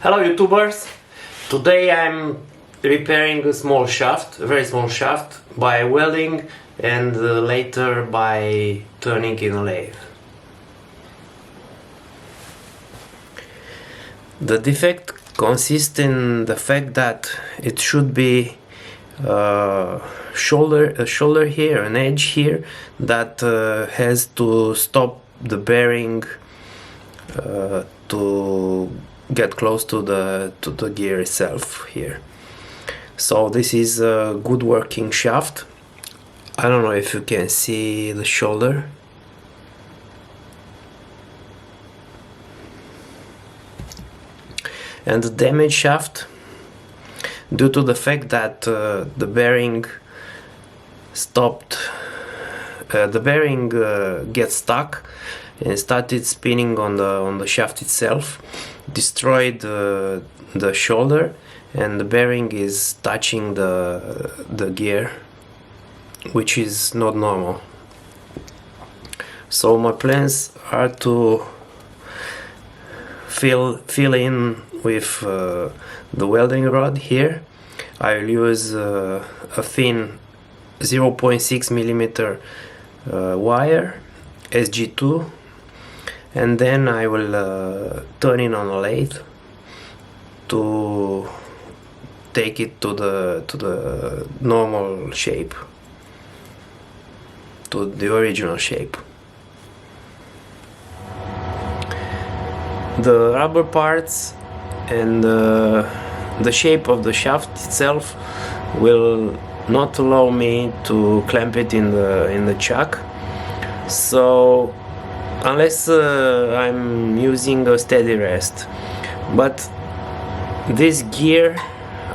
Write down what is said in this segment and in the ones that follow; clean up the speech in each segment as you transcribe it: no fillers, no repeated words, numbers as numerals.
Hello YouTubers! Today I'm repairing a small shaft, a very small shaft, by welding and later by turning in a lathe. The defect consists in the fact that it should be a shoulder here, an edge here that has to stop the bearing to get close to the gear itself here. So this is a good working shaft. I don't know if you can see the shoulder. And the damaged shaft, due to the fact that the bearing stopped, the bearing gets stuck and started spinning on the shaft itself, destroyed the shoulder, and the bearing is touching the gear, which is not normal. So my plans are to fill in with the welding rod here. I will use a thin 0.6 millimeter wire, SG2, and then I will turn it on a lathe to take it to the normal shape, to the original shape. The rubber parts and the shape of the shaft itself will not allow me to clamp it in the chuck, so unless I'm using a steady rest. But this gear,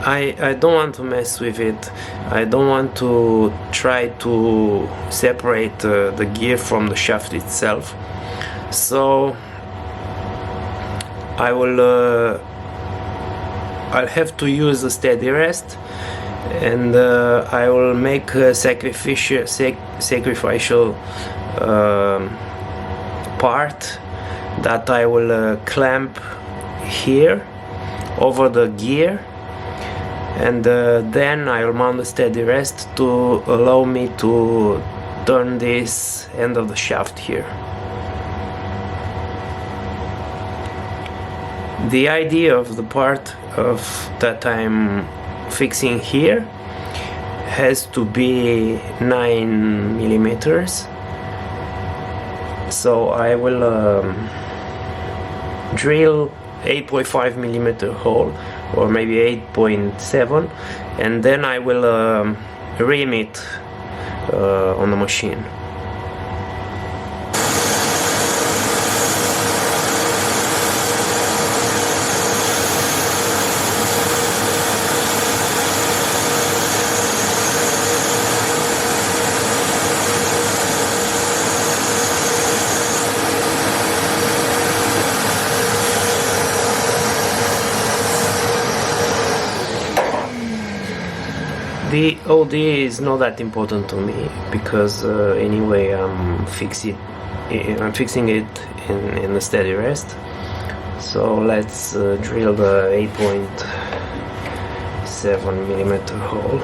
I don't want to mess with it. I don't want to try to separate the gear from the shaft itself. So I'll have to use a steady rest, and I will make a sacrificial part that I will clamp here over the gear, and then I will mount the steady rest to allow me to turn this end of the shaft here. The idea of the part that I'm fixing here has to be 9 millimeters. So I will drill 8.5 millimeter hole, or maybe 8.7, and then I will ream it on the machine. The OD is not that important to me, because anyway I'm fixing it in the steady rest. So let's drill the 8.7 millimeter hole.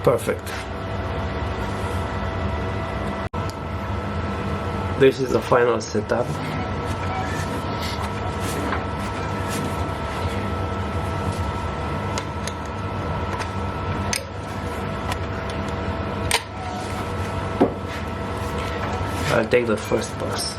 Perfect. This is the final setup. I'll take the first pass.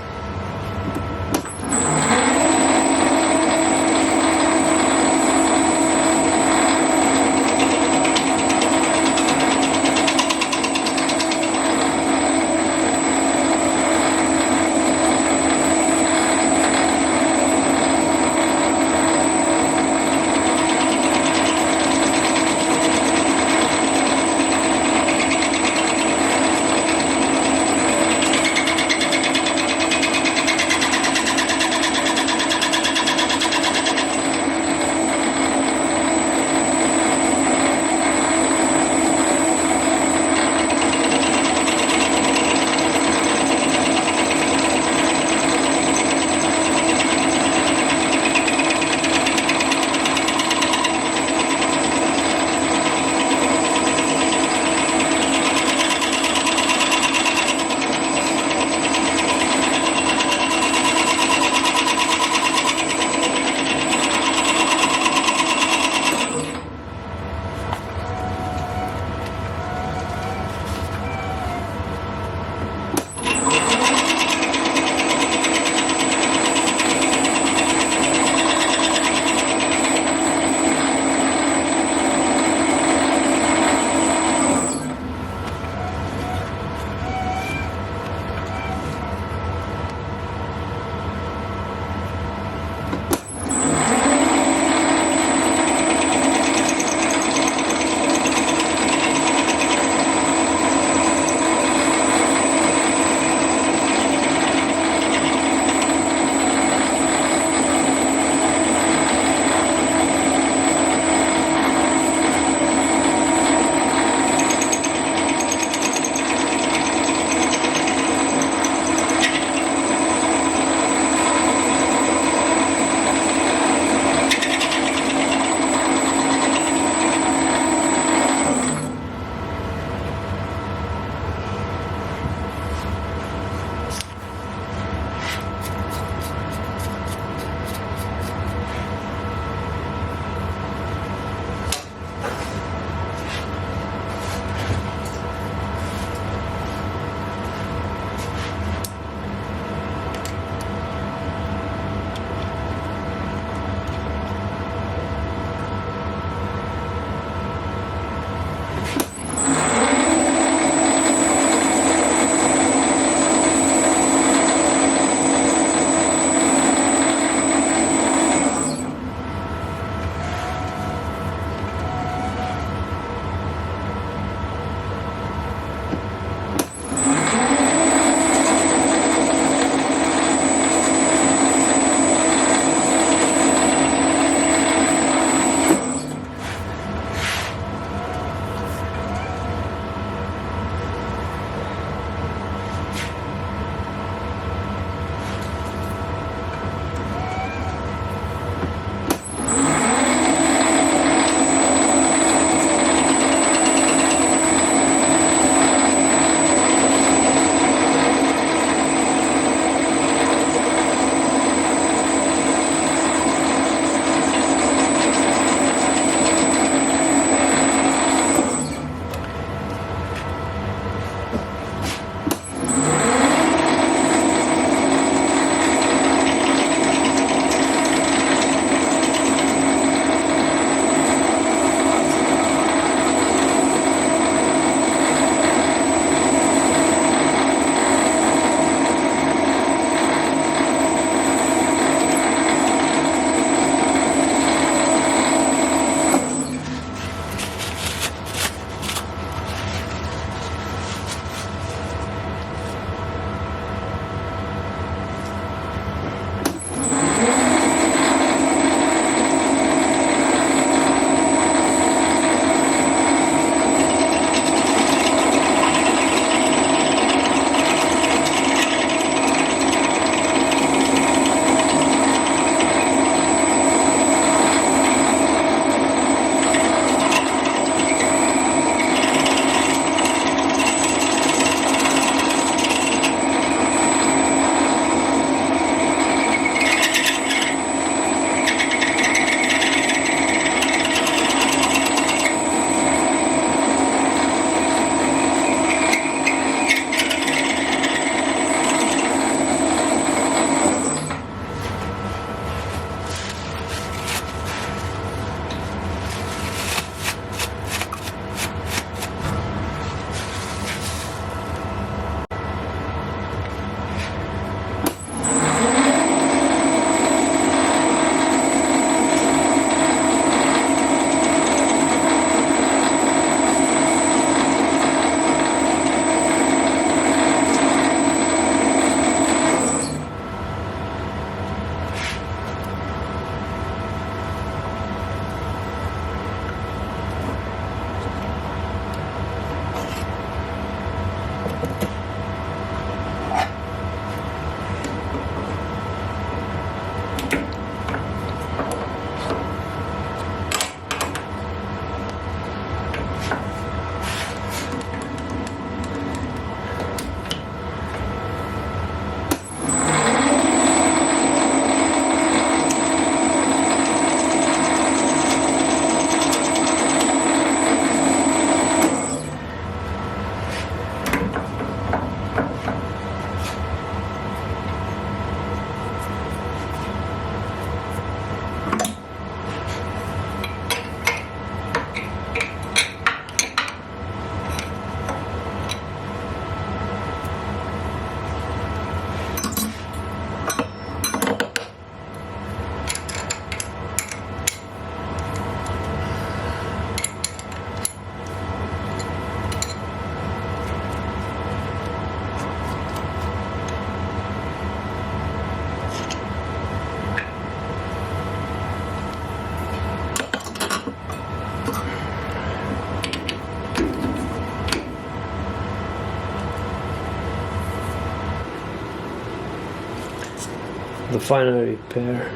the final repair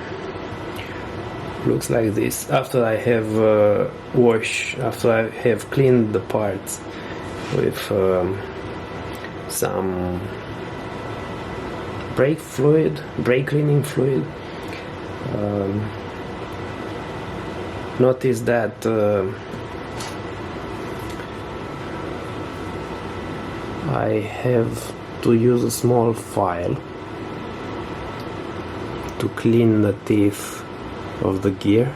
looks like this after I have after I have cleaned the parts with some brake cleaning fluid. Notice that I have to use a small file to clean the teeth of the gear.